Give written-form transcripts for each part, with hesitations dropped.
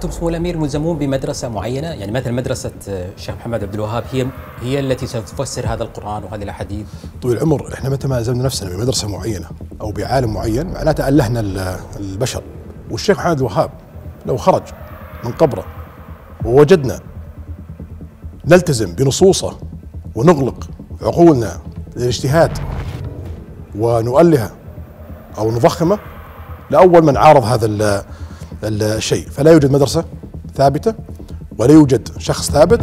أنتم سمو الأمير ملزمون بمدرسة معينة، يعني مثل مدرسة الشيخ محمد عبد الوهاب هي التي ستفسر هذا القرآن وهذه الأحاديث؟ طول العمر احنا متى ما ألزمنا نفسنا بمدرسة معينة أو بعالم معين معناته ألهنا البشر. والشيخ محمد عبد الوهاب لو خرج من قبره ووجدنا نلتزم بنصوصه ونغلق عقولنا للاجتهاد ونؤلهه أو نضخمه، لأول من عارض هذا الشيء. فلا يوجد مدرسة ثابتة ولا يوجد شخص ثابت.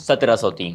1703,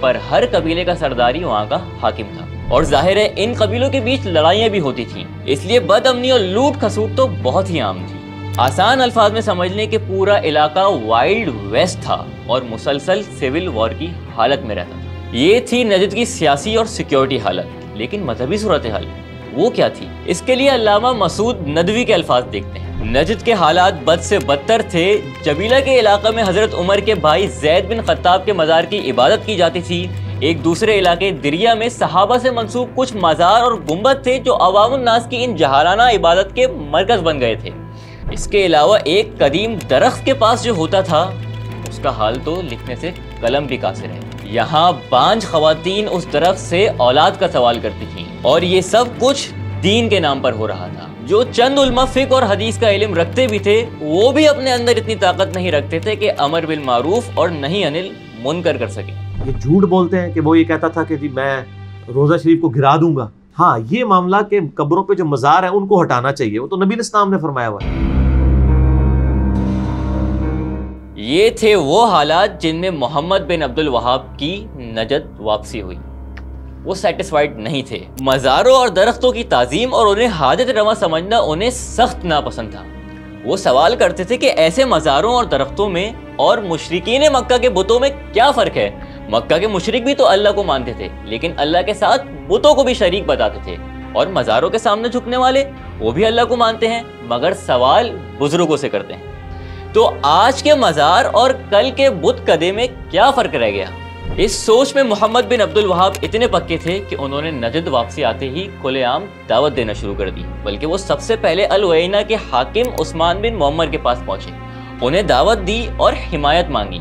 پر ہر قبیلے کا سردار ہی وہاں کا حاکم تھا، اور ظاہر ہے ان قبیلوں کے بیچ لڑائیاں بھی ہوتی تھیں، اس لیے بد امنی اور لوٹ کھسوٹ تو بہت ہی عام تھی۔ آسان الفاظ میں سمجھ لیں کہ پورا علاقہ وائلڈ ویسٹ تھا اور مسلسل سول وار کی حالت میں رہتا تھا۔ یہ تھی نجد کی سیاسی اور سیکیورٹی حالت، لیکن مذہبی صورتحال وہ کیا تھی؟ اس کے لیے علامہ مسعود ندوی کے الفاظ دیکھتے ہیں۔ نجد کے حالات بد سے بدتر تھے۔ جبیلہ کے علاقے میں حضرت عمر کے بھائی زید بن خطاب کے مزار کی عبادت کی جاتی تھی۔ ایک دوسرے علاقے دریا میں صحابہ سے منسوب کچھ مزار اور گنبد تھے جو عوام الناس کی ان جہالانہ عبادت کے مرکز بن گئے تھے۔ اس کے علاوہ ایک قدیم درخت کے پاس جو ہوتا تھا اس کا حال تو لکھنے سے قلم بھی قاصر ہے۔ یہاں بانجھ خواتین اس درخت سے اولاد کا سوال کرتی تھیں، اور یہ سب کچھ دین کے نام پر ہو رہا تھا۔ جو چند علماء فقہ اور حدیث کا علم رکھتے بھی تھے وہ بھی اپنے اندر اتنی طاقت نہیں رکھتے تھے کہ امر بالمعروف اور نہی عن المنکر کر سکیں۔ یہ جھوٹ بولتے ہیں کہ وہ یہ کہتا تھا کہ جی میں روزہ شریف کو گرا دوں گا۔ ہاں، یہ معاملہ کہ قبروں پہ جو مزار ہیں ان کو ہٹانا چاہیے، وہ تو نبی اسلام نے فرمایا ہوا ہے۔ یہ تھے وہ حالات جن میں محمد بن عبد الوہاب کی نجد واپسی ہوئی۔ وہ سیٹسفائیڈ نہیں تھے۔ مزاروں اور درختوں کی تعظیم اور انہیں حاجت رواں سمجھنا انہیں سخت ناپسند تھا۔ وہ سوال کرتے تھے کہ ایسے مزاروں اور درختوں میں اور مشرکین مکہ کے بتوں میں کیا فرق ہے؟ مکہ کے مشرک بھی تو اللہ کو مانتے تھے، لیکن اللہ کے ساتھ بتوں کو بھی شریک بتاتے تھے، اور مزاروں کے سامنے جھکنے والے وہ بھی اللہ کو مانتے ہیں، مگر سوال بزرگوں سے کرتے ہیں۔ تو آج کے مزار اور کل کے بت کدے میں کیا فرق رہ گیا؟ اس سوچ میں محمد بن عبد الوہاب اتنے پکے تھے کہ انہوں نے نجد واپسی آتے ہی کھلے عام دعوت دینا شروع کر دی، بلکہ وہ سب سے پہلے العینہ کے حاکم عثمان بن معمر کے پاس پہنچے، انہیں دعوت دی اور حمایت مانگی۔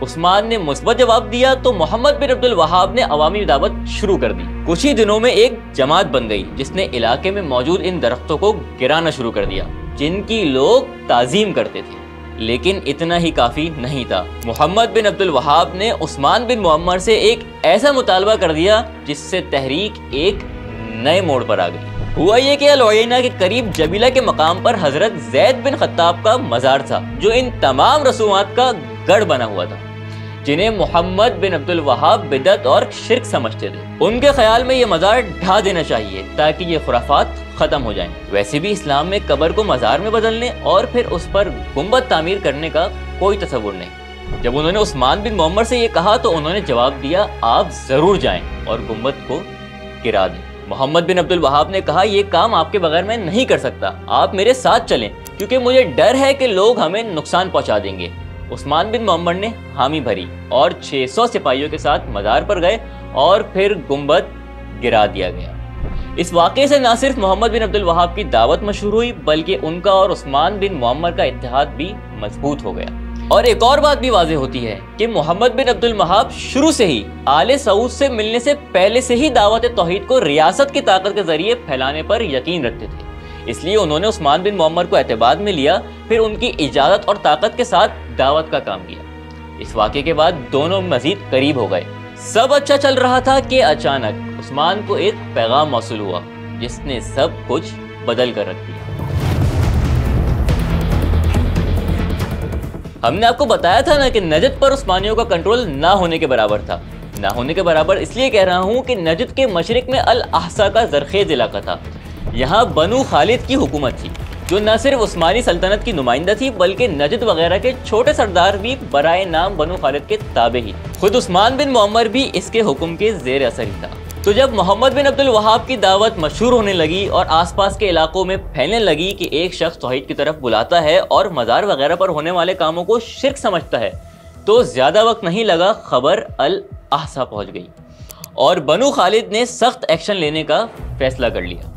عثمان نے مثبت جواب دیا تو محمد بن عبد الوہاب نے عوامی دعوت شروع کر دی۔ کچھ ہی دنوں میں ایک جماعت بن گئی جس نے علاقے میں موجود ان درختوں کو گرانا شروع کر دیا جن کی لوگ تعظیم کرتے تھے، لیکن اتنا ہی کافی نہیں تھا۔ محمد بن عبد الوہاب نے عثمان بن معمر سے ایک ایسا مطالبہ کر دیا جس سے تحریک ایک نئے موڑ پر آ گئی۔ ہوا یہ کہ العینہ کے قریب جبیلہ کے مقام پر حضرت زید بن خطاب کا مزار تھا جو ان تمام رسومات کا گڑھ بنا ہوا تھا جنہیں محمد بن عبد الوہاب بدعت اور شرک سمجھتے تھے۔ ان کے خیال میں یہ مزار ڈھا دینا چاہیے تاکہ یہ خرافات ختم ہو جائیں۔ ویسے بھی اسلام میں قبر کو مزار میں بدلنے اور پھر اس پر گنبد تعمیر کرنے کا کوئی تصور نہیں۔ جب انہوں نے عثمان بن معمر سے یہ کہا تو انہوں نے جواب دیا، آپ ضرور جائیں اور گنبد کو گرا دیں۔ محمد بن عبد الوہاب نے کہا، یہ کام آپ کے بغیر میں نہیں کر سکتا، آپ میرے ساتھ چلیں کیونکہ مجھے ڈر ہے کہ لوگ ہمیں نقصان پہنچا دیں گے۔ عثمان بن معمر نے حامی بھری اور 600 سپاہیوں کے ساتھ مزار پر گئے اور پھر گنبد گرا دیا گیا۔ اس واقعے سے نہ صرف محمد بن عبد الوہاب کی دعوت مشہور ہوئی بلکہ ان کا اور عثمان بن معمر کا اتحاد بھی مضبوط ہو گیا۔ اور ایک اور بات بھی واضح ہوتی ہے کہ محمد بن عبد الوہاب شروع سے ہی آل سعود سے ملنے سے پہلے سے ہی دعوت توحید کو ریاست کی طاقت کے ذریعے پھیلانے پر یقین رکھتے تھے، اس لیے انہوں نے عثمان بن معمر کو اعتماد میں لیا، پھر ان کی اجازت اور طاقت کے ساتھ دعوت کا کام کیا۔ اس واقعے کے بعد دونوں مزید قریب ہو گئے۔ سب اچھا چل رہا تھا کہ اچانک عثمان کو ایک پیغام موصول ہوا جس نے سب کچھ بدل کر رکھ دیا۔ ہم نے آپ کو بتایا تھا نا کہ نجد پر عثمانیوں کا کنٹرول نہ ہونے کے برابر تھا۔ نہ ہونے کے برابر اس لیے کہہ رہا ہوں کہ نجد کے مشرق میں الاحسا کا زرخیز علاقہ تھا۔ یہاں بنو خالد کی حکومت تھی جو نہ صرف عثمانی سلطنت کی نمائندہ تھی بلکہ نجد وغیرہ کے چھوٹے سردار بھی برائے نام بنو خالد کے تابع ہی۔ خود عثمان بن معمر بھی اس کے حکم کے زیر اثر ہی تھا۔ تو جب محمد بن عبد الوہاب کی دعوت مشہور ہونے لگی اور آس پاس کے علاقوں میں پھیلنے لگی کہ ایک شخص توحید کی طرف بلاتا ہے اور مزار وغیرہ پر ہونے والے کاموں کو شرک سمجھتا ہے، تو زیادہ وقت نہیں لگا، خبر الاحسا پہنچ گئی اور بنو خالد نے سخت ایکشن لینے کا فیصلہ کر لیا۔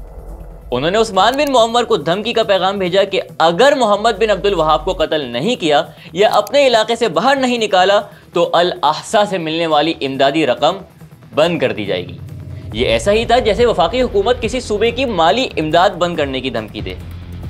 انہوں نے عثمان بن معمر کو دھمکی کا پیغام بھیجا کہ اگر محمد بن عبد الوہاب کو قتل نہیں کیا یا اپنے علاقے سے باہر نہیں نکالا تو الاحسا سے ملنے والی امدادی رقم بند کر دی جائے گی۔ یہ ایسا ہی تھا جیسے وفاقی حکومت کسی صوبے کی مالی امداد بند کرنے کی دھمکی دے۔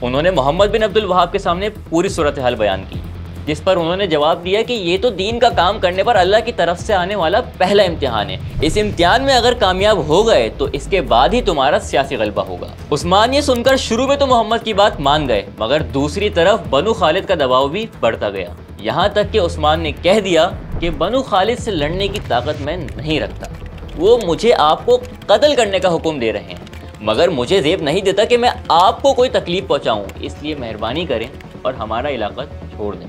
انہوں نے محمد بن عبد الوہاب کے سامنے پوری صورتحال بیان کی، جس پر انہوں نے جواب دیا کہ یہ تو دین کا کام کرنے پر اللہ کی طرف سے آنے والا پہلا امتحان ہے، اس امتحان میں اگر کامیاب ہو گئے تو اس کے بعد ہی تمہارا سیاسی غلبہ ہوگا۔ عثمان یہ سن کر شروع میں تو محمد کی بات مان گئے، مگر دوسری طرف بنو خالد کا دباؤ بھی بڑھتا گیا، یہاں تک کہ عثمان نے کہہ دیا کہ بنو خالد سے لڑنے کی طاقت میں نہیں رکھتا، وہ مجھے آپ کو قتل کرنے کا حکم دے رہے ہیں، مگر مجھے زیب نہیں دیتا کہ میں آپ کو کوئی تکلیف پہنچاؤں، اس لیے مہربانی کریں اور ہمارا علاقہ چھوڑ دیں۔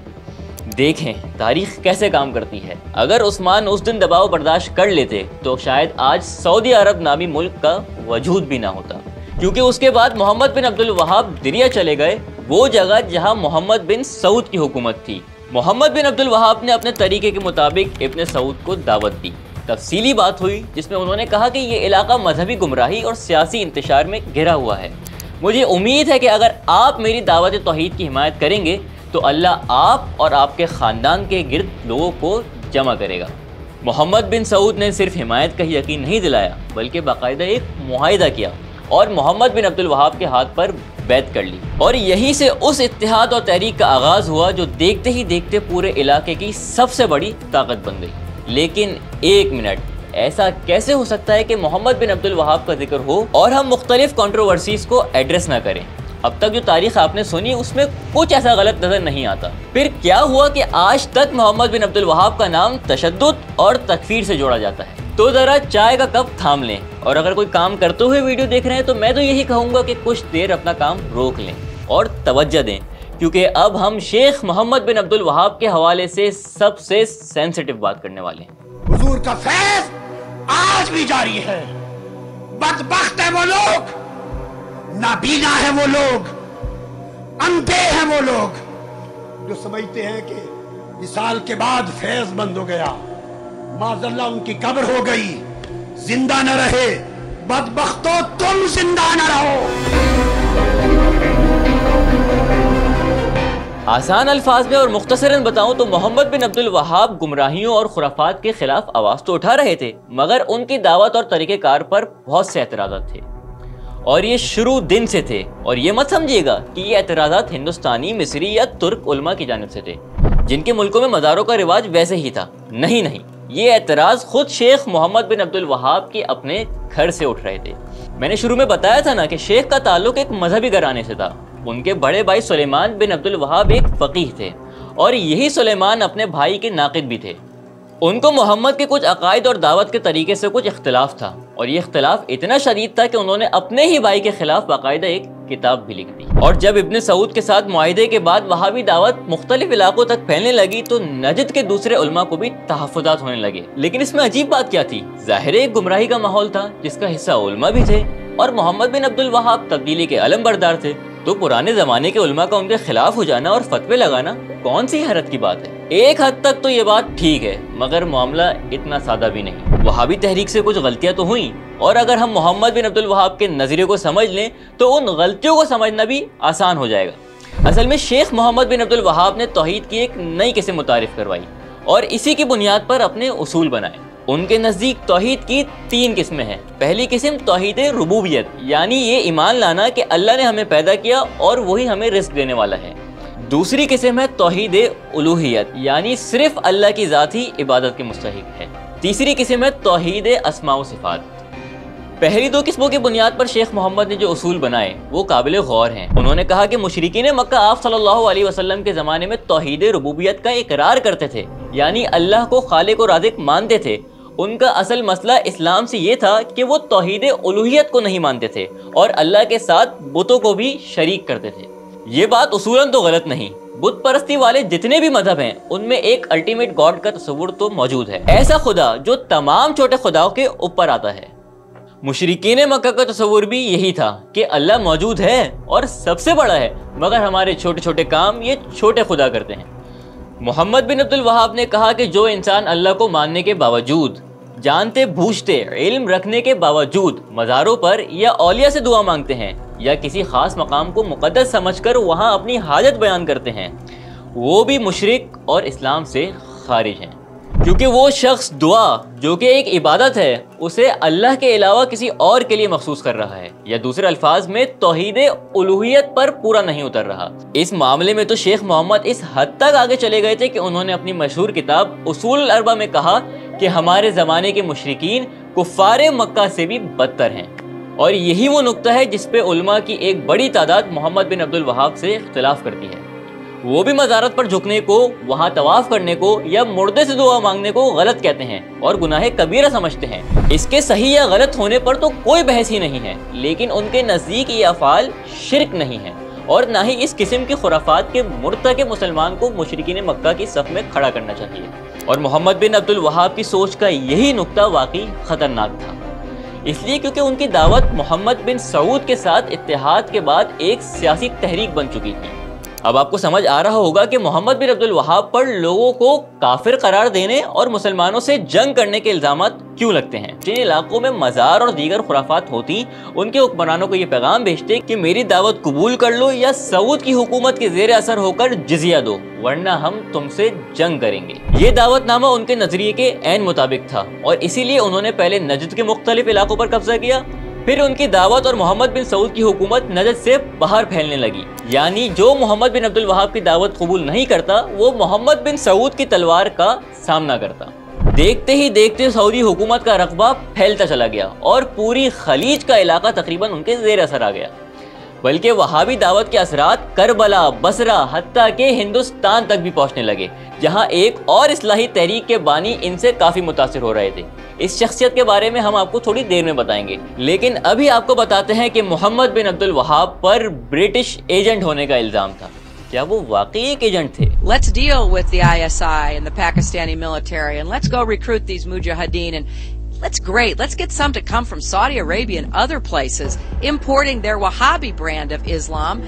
دیکھیں تاریخ کیسے کام کرتی ہے، اگر عثمان اس دن دباؤ برداشت کر لیتے تو شاید آج سعودی عرب نامی ملک کا وجود بھی نہ ہوتا، کیونکہ اس کے بعد محمد بن عبد الوہاب دریا چلے گئے، وہ جگہ جہاں محمد بن سعود کی حکومت تھی۔ محمد بن عبد الوہاب نے اپنے طریقے کے مطابق ابن سعود کو دعوت دی، تفصیلی بات ہوئی جس میں انہوں نے کہا کہ یہ علاقہ مذہبی گمراہی اور سیاسی انتشار میں گھرا ہوا ہے، مجھے امید ہے کہ اگر آپ میری دعوت توحید کی حمایت کریں گے تو اللہ آپ اور آپ کے خاندان کے گرد لوگوں کو جمع کرے گا۔ محمد بن سعود نے صرف حمایت کا یقین نہیں دلایا بلکہ باقاعدہ ایک معاہدہ کیا اور محمد بن عبد الوہاب کے ہاتھ پر بیعت کر لی، اور یہیں سے اس اتحاد اور تحریک کا آغاز ہوا جو دیکھتے ہی دیکھتے پورے علاقے کی سب سے بڑی طاقت بن گئی۔ لیکن ایک منٹ، ایسا کیسے ہو سکتا ہے کہ محمد بن عبد الوہاب کا ذکر ہو اور ہم مختلف کنٹروورسیز کو ایڈریس نہ کریں؟ اب تک جو تاریخ آپ نے سنی اس میں کچھ ایسا غلط نظر نہیں آتا، پھر کیا ہوا کہ آج تک محمد بن عبد الوہاب کا نام تشدد اور تکفیر سے جوڑا جاتا ہے؟ تو ذرا چائے کا کپ تھام لیں، اور اگر کوئی کام کرتے ہوئے ویڈیو دیکھ رہے ہیں تو میں تو یہی کہوں گا کہ کچھ دیر اپنا کام روک لیں اور توجہ دیں، کیونکہ اب ہم شیخ محمد بن عبد الوہاب کے حوالے سے سب سے سینسٹیو بات کرنے والے ہیں۔ حضور کا فیض آج بھی جاری ہے۔ بدبخت ہے وہ لوگ، نابینا ہے وہ لوگ، اندھے ہیں وہ لوگ جو سمجھتے ہیں کہ وصال کے بعد فیض بند ہو گیا، معاذاللہ ان کی قبر ہو گئی، زندہ نہ رہے۔ بدبختو تم زندہ نہ رہو۔ آسان الفاظ میں اور مختصراً بتاؤں تو محمد بن عبد الوہاب گمراہیوں اور خرافات کے خلاف آواز تو اٹھا رہے تھے، مگر ان کی دعوت اور طریقہ کار پر بہت سے اعتراضات تھے، اور یہ شروع دن سے تھے۔ اور یہ مت سمجھیے گا کہ یہ اعتراضات ہندوستانی، مصری یا ترک علماء کی جانب سے تھے جن کے ملکوں میں مزاروں کا رواج ویسے ہی تھا، نہیں، یہ اعتراض خود شیخ محمد بن عبد الوہاب کے اپنے گھر سے اٹھ رہے تھے۔ میں نے شروع میں بتایا تھا نا کہ شیخ کا تعلق ایک مذہبی گھرانے سے تھا، ان کے بڑے بھائی سلیمان بن عبد الوہاب ایک فقیہ تھے، اور یہی سلیمان اپنے بھائی کے ناقد بھی تھے۔ ان کو محمد کے کچھ عقائد اور دعوت کے طریقے سے کچھ اختلاف تھا، اور یہ اختلاف اتنا شدید تھا کہ انہوں نے اپنے ہی بھائی کے خلاف باقاعدہ ایک کتاب بھی لکھ دی۔ اور جب ابن سعود کے ساتھ معاہدے کے بعد وہابی دعوت مختلف علاقوں تک پھیلنے لگی تو نجد کے دوسرے علماء کو بھی تحفظات ہونے لگے۔ لیکن اس میں عجیب بات کیا تھی؟ ظاہر ایک گمراہی کا ماحول تھا جس کا حصہ علماء بھی تھے، اور محمد بن عبد الوہاب تبدیلی کے علم بردار تھے، تو پرانے زمانے کے علماء کا ان کے خلاف ہو جانا اور فتوے لگانا کون سی حیرت کی بات ہے؟ ایک حد تک تو یہ بات ٹھیک ہے، مگر معاملہ اتنا سادہ بھی نہیں۔ وہابی تحریک سے کچھ غلطیاں تو ہوئیں، اور اگر ہم محمد بن عبد الوہاب کے نظریے کو سمجھ لیں تو ان غلطیوں کو سمجھنا بھی آسان ہو جائے گا۔ اصل میں شیخ محمد بن عبد الوہاب نے توحید کی ایک نئی قسم متعارف کروائی اور اسی کی بنیاد پر اپنے اصول بنائے۔ ان کے نزدیک توحید کی 3 قسمیں ہیں۔ پہلی قسم توحید ربوبیت، یعنی یہ ایمان لانا کہ اللہ نے ہمیں پیدا کیا اور وہی ہمیں رزق دینے والا ہے۔ دوسری قسم ہے توحید الوہیت، یعنی صرف اللہ کی ذات ہی عبادت کے مستحق ہے۔ تیسری قسم ہے توحید اسماء و صفات۔ پہلی 2 قسموں کی بنیاد پر شیخ محمد نے جو اصول بنائے وہ قابل غور ہیں۔ انہوں نے کہا کہ مشرکین مکہ آپ صلی اللہ علیہ وسلم کے زمانے میں توحید ربوبیت کا اقرار کرتے تھے، یعنی اللہ کو خالق و رازق مانتے تھے۔ ان کا اصل مسئلہ اسلام سے یہ تھا کہ وہ توحید الوہیت کو نہیں مانتے تھے اور اللہ کے ساتھ بتوں کو بھی شریک کرتے تھے۔ یہ بات اصولاً تو غلط نہیں، بت پرستی والے جتنے بھی مذہب ہیں ان میں ایک الٹیمیٹ گاڈ کا تصور تو موجود ہے، ایسا خدا جو تمام چھوٹے خداؤں کے اوپر آتا ہے۔ مشرکین مکہ کا تصور بھی یہی تھا کہ اللہ موجود ہے اور سب سے بڑا ہے، مگر ہمارے چھوٹے چھوٹے کام یہ چھوٹے خدا کرتے ہیں۔ محمد بن عبد الوہاب نے کہا کہ جو انسان اللہ کو ماننے کے باوجود، جانتے بوجھتے، علم رکھنے کے باوجود مزاروں پر یا اولیاء سے دعا مانگتے ہیں یا کسی خاص مقام کو مقدس سمجھ کر وہاں اپنی حاجت بیان کرتے ہیں، وہ بھی مشرک اور اسلام سے خارج ہیں، کیونکہ وہ شخص دعا جو کہ ایک عبادت ہے اسے اللہ کے علاوہ کسی اور کے لیے مخصوص کر رہا ہے، یا دوسرے الفاظ میں توحید الوہیت پر پورا نہیں اتر رہا۔ اس معاملے میں تو شیخ محمد اس حد تک آگے چلے گئے تھے کہ انہوں نے اپنی مشہور کتاب اصول الاربعہ میں کہا کہ ہمارے زمانے کے مشرکین کفار مکہ سے بھی بدتر ہیں، اور یہی وہ نقطہ ہے جس پہ علماء کی ایک بڑی تعداد محمد بن عبد الوہاب سے اختلاف کرتی ہے۔ وہ بھی مزارت پر جھکنے کو، وہاں طواف کرنے کو یا مردے سے دعا مانگنے کو غلط کہتے ہیں اور گناہ کبیرہ سمجھتے ہیں۔ اس کے صحیح یا غلط ہونے پر تو کوئی بحث ہی نہیں ہے، لیکن ان کے نزدیک یہ افعال شرک نہیں ہیں اور نہ ہی اس قسم کی خرافات کے مرتکب مسلمان کو مشرکین مکہ کی صف میں کھڑا کرنا چاہیے۔ اور محمد بن عبد الوہاب کی سوچ کا یہی نقطہ واقعی خطرناک تھا، اس لیے کیونکہ ان کی دعوت محمد بن سعود کے ساتھ اتحاد کے بعد ایک سیاسی تحریک بن چکی تھی۔ اب آپ کو سمجھ آ رہا ہوگا کہ محمد بن عبد الوہاب پر لوگوں کو کافر قرار دینے اور مسلمانوں سے جنگ کرنے کے الزامات کیوں لگتے ہیں۔ جن علاقوں میں مزار اور دیگر خرافات ہوتی، ان کے حکمرانوں کو یہ پیغام بھیجتے کہ میری دعوت قبول کر لو یا سعود کی حکومت کے زیر اثر ہو کر جزیہ دو، ورنہ ہم تم سے جنگ کریں گے۔ یہ دعوت نامہ ان کے نظریے کے عین مطابق تھا اور اسی لیے انہوں نے پہلے نجد کے مختلف علاقوں پر قبضہ کیا، پھر ان کی دعوت اور محمد بن سعود کی حکومت نجد سے باہر پھیلنے لگی۔ یعنی جو محمد بن عبد الوہاب کی دعوت قبول نہیں کرتا، وہ محمد بن سعود کی تلوار کا سامنا کرتا۔ دیکھتے ہی دیکھتے سعودی حکومت کا رقبہ پھیلتا چلا گیا اور پوری خلیج کا علاقہ تقریباً ان کے زیر اثر آ گیا، بلکہ وہابی دعوت کے اثرات کربلا، بصرہ، حتیٰ کہ ہندوستان تک بھی پہنچنے لگے، جہاں ایک اور اصلاحی تحریک کے بانی ان سے کافی متاثر ہو رہے تھے۔ اس شخصیت کے بارے میں ہم آپ کو تھوڑی دیر میں بتائیں گے، لیکن ابھی آپ کو بتاتے ہیں کہ محمد بن عبد الوہاب پر برٹش ایجنٹ ہونے کا الزام تھا۔ کیا وہ واقعی ایک ایجنٹ تھے؟ Let's deal with the ISI and the Pakistani military and let's go recruit these mujahideen and let's get some to come from Saudi Arabia and other places importing their Wahhabi brand of Islam.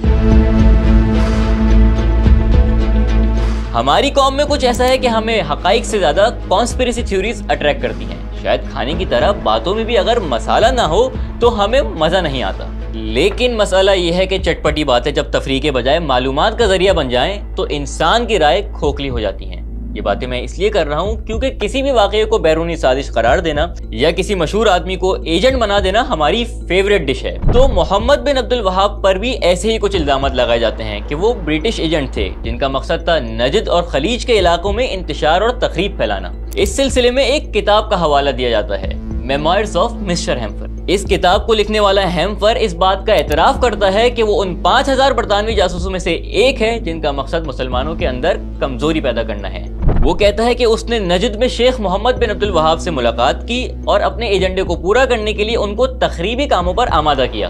ہماری قوم میں کچھ ایسا ہے کہ ہمیں حقائق سے زیادہ کانسپریسی تھیوریز اٹریکٹ کرتی ہیں۔ شاید کھانے کی طرح باتوں میں بھی اگر مسالہ نہ ہو تو ہمیں مزہ نہیں آتا، لیکن مسئلہ یہ ہے کہ چٹپٹی باتیں جب تفریح کے بجائے معلومات کا ذریعہ بن جائیں تو انسان کی رائے کھوکھلی ہو جاتی ہیں۔ یہ باتیں میں اس لیے کر رہا ہوں کیونکہ کسی بھی واقعے کو بیرونی سازش قرار دینا یا کسی مشہور آدمی کو ایجنٹ بنا دینا ہماری فیوریٹ ڈش ہے۔ تو محمد بن عبد الوہاب پر بھی ایسے ہی کچھ الزامات لگائے جاتے ہیں کہ وہ برٹش ایجنٹ تھے جن کا مقصد تھا نجد اور خلیج کے علاقوں میں انتشار اور تخریب پھیلانا۔ اس سلسلے میں ایک کتاب کا حوالہ دیا جاتا ہے، میموائرز آف مسٹر ہیمفر۔ اس کتاب کو لکھنے والا ہیمفر اس بات کا اعتراف کرتا ہے کہ وہ ان 5000 برطانوی جاسوسوں میں سے ایک ہے جن کا مقصد مسلمانوں کے اندر کمزوری پیدا کرنا ہے۔ وہ کہتا ہے کہ اس نے نجد میں شیخ محمد بن عبد الوہاب سے ملاقات کی اور اپنے ایجنڈے کو پورا کرنے کے لیے ان کو تخریبی کاموں پر آمادہ کیا،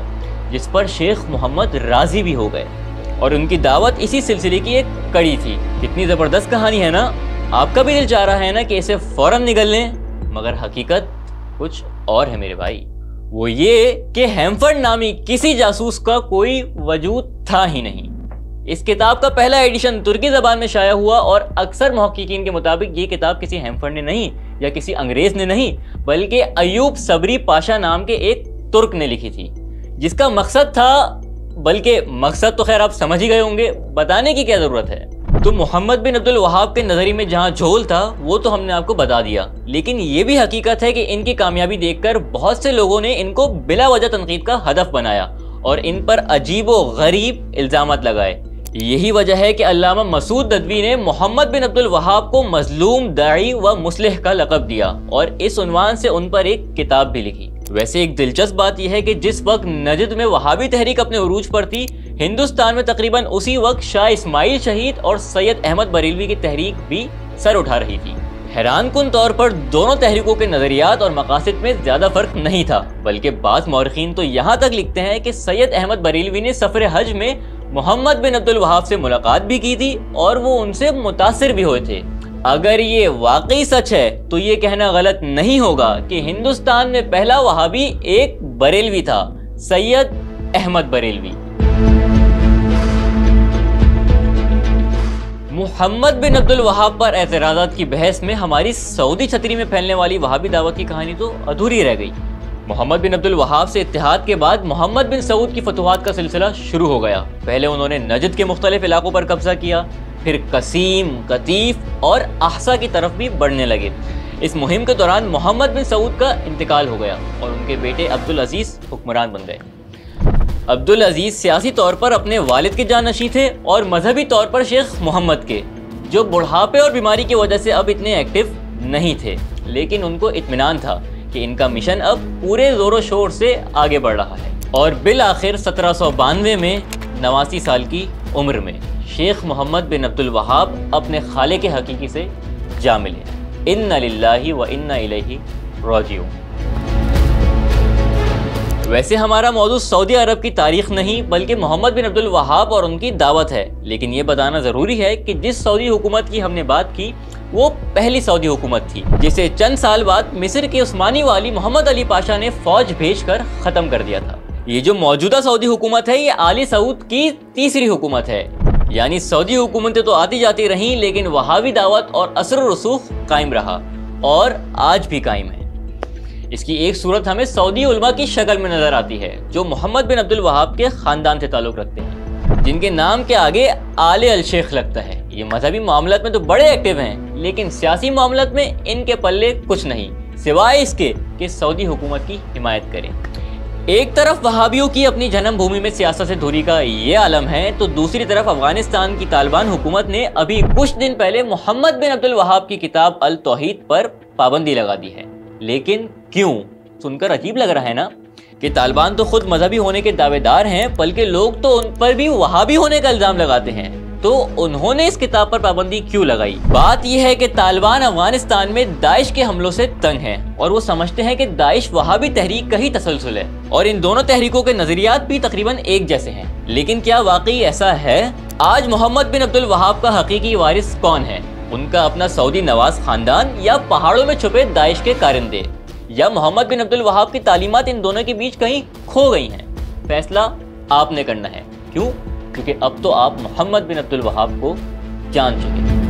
جس پر شیخ محمد راضی بھی ہو گئے اور ان کی دعوت اسی سلسلے کی ایک کڑی تھی۔ کتنی زبردست کہانی ہے نا؟ آپ کا بھی دل چاہ رہا ہے نا کہ اسے فوراً نگل لیں، مگر حقیقت کچھ اور ہے میرے بھائی۔ وہ یہ کہ ہیمفر نامی کسی جاسوس کا کوئی وجود تھا ہی نہیں۔ اس کتاب کا پہلا ایڈیشن ترکی زبان میں شائع ہوا اور اکثر محققین کے مطابق یہ کتاب کسی ہیمفر نے نہیں یا کسی انگریز نے نہیں بلکہ ایوب صبری پاشا نام کے ایک ترک نے لکھی تھی، جس کا مقصد تھا، بلکہ مقصد تو خیر آپ سمجھ ہی گئے ہوں گے، بتانے کی کیا ضرورت ہے۔ تو محمد بن عبد الوہاب کے نظریے میں جہاں جھول تھا وہ تو ہم نے آپ کو بتا دیا، لیکن یہ بھی حقیقت ہے کہ ان کی کامیابی دیکھ کر بہت سے لوگوں نے ان کو بلا وجہ تنقید کا ہدف بنایا اور ان پر عجیب و غریب الزامات لگائے۔ یہی وجہ ہے کہ علامہ مسعود ندوی نے محمد بن عبد الوہاب کو مظلوم داعی و مصلح کا لقب دیا اور اس عنوان سے ان پر ایک کتاب بھی لکھی۔ ویسے ایک دلچسپ بات یہ ہے کہ جس وقت نجد میں وہابی تحریک اپنے عروج پر تھی، ہندوستان میں تقریباً اسی وقت شاہ اسماعیل شہید اور سید احمد بریلوی کی تحریک بھی سر اٹھا رہی تھی۔ حیران کن طور پر دونوں تحریکوں کے نظریات اور مقاصد میں زیادہ فرق نہیں تھا، بلکہ بعض مورخین تو یہاں تک لکھتے ہیں کہ سید احمد بریلوی نے سفر حج میں محمد بن عبد الوہاب سے ملاقات بھی کی تھی اور وہ ان سے متاثر بھی ہوئے تھے۔ اگر یہ واقعی سچ ہے تو یہ کہنا غلط نہیں ہوگا کہ ہندوستان میں پہلا وہابی ایک بریلوی تھا، سید احمد بریلوی۔ محمد بن عبد الوہاب پر اعتراضات کی بحث میں ہماری سعودی چھتری میں پھیلنے والی وہابی دعوت کی کہانی تو ادھوری رہ گئی۔ محمد بن عبد الوہاب سے اتحاد کے بعد محمد بن سعود کی فتوحات کا سلسلہ شروع ہو گیا۔ پہلے انہوں نے نجد کے مختلف علاقوں پر قبضہ کیا، پھر قسیم، قطیف اور احسا کی طرف بھی بڑھنے لگے۔ اس مہم کے دوران محمد بن سعود کا انتقال ہو گیا اور ان کے بیٹے عبدالعزیز حکمران بن گئے۔ عبدالعزیز سیاسی طور پر اپنے والد کے جانشین تھے اور مذہبی طور پر شیخ محمد کے، جو بڑھاپے اور بیماری کی وجہ سے اب اتنے ایکٹیو نہیں تھے، لیکن ان کو اطمینان تھا کہ ان کا مشن اب پورے زور و شور سے آگے بڑھ رہا ہے۔ اور بالآخر 1792 میں 89 سال کی عمر میں شیخ محمد بن عبد الوہاب اپنے خالق حقیقی سے جا ملے۔ اِنَّ لِلَّهِ وَإِنَّ إِلَيْهِ راجعون۔ ویسے ہمارا موضوع سعودی عرب کی تاریخ نہیں بلکہ محمد بن عبد الوہاب اور ان کی دعوت ہے، لیکن یہ بتانا ضروری ہے کہ جس سعودی حکومت کی ہم نے بات کی وہ پہلی سعودی حکومت تھی جسے چند سال بعد مصر کے عثمانی والی محمد علی پاشا نے فوج بھیج کر ختم کر دیا تھا۔ یہ جو موجودہ سعودی حکومت ہے یہ آل سعود کی تیسری حکومت ہے، یعنی سعودی حکومتیں تو آتی جاتی رہیں لیکن وہابی دعوت اور اثر و رسوخ قائم رہا اور آج بھی قائم ہے۔ اس کی ایک صورت ہمیں سعودی علماء کی شکل میں نظر آتی ہے جو محمد بن عبد الوہاب کے خاندان سے تعلق رکھتے ہیں، جن کے نام کے آگے آل الشیخ لگتا ہے۔ یہ مذہبی معاملات میں تو بڑے ایکٹیو ہیں لیکن سیاسی معاملات میں ان کے پلے کچھ نہیں سوائے اس کے کہ سعودی حکومت کی حمایت کریں۔ ایک طرف وہابیوں کی اپنی جنم بھومی میں سیاست سے دوری کا یہ عالم ہے تو دوسری طرف افغانستان کی طالبان حکومت نے ابھی کچھ دن پہلے محمد بن عبد الوہاب کی کتاب التوحید پر پابندی لگا دی ہے۔ لیکن کیوں؟ سن کر عجیب لگ رہا ہے نا کہ طالبان تو خود مذہبی ہونے کے دعوے دار ہیں بلکہ لوگ تو ان پر بھی وہابی ہونے کا الزام لگاتے ہیں، تو انہوں نے اس کتاب پر پابندی کیوں لگائی؟ بات یہ ہے کہ طالبان افغانستان میں داعش کے حملوں سے تنگ ہیں اور وہ سمجھتے ہیں کہ داعش وہابی تحریک کا ہی تسلسل ہے اور ان دونوں تحریکوں کے نظریات بھی تقریباً ایک جیسے ہیں۔ لیکن کیا واقعی ایسا ہے؟ آج محمد بن عبد الوہاب کا حقیقی وارث کون ہے؟ ان کا اپنا سعودی نواز خاندان یا پہاڑوں میں چھپے داعش کے کارندے یا محمد بن عبد الوہاب کی تعلیمات ان دونوں کے بیچ کہیں کھو گئی ہیں؟ فیصلہ آپ نے کرنا ہے۔ کیوں؟ کیونکہ اب تو آپ محمد بن عبد الوہاب کو جان چکے ہیں۔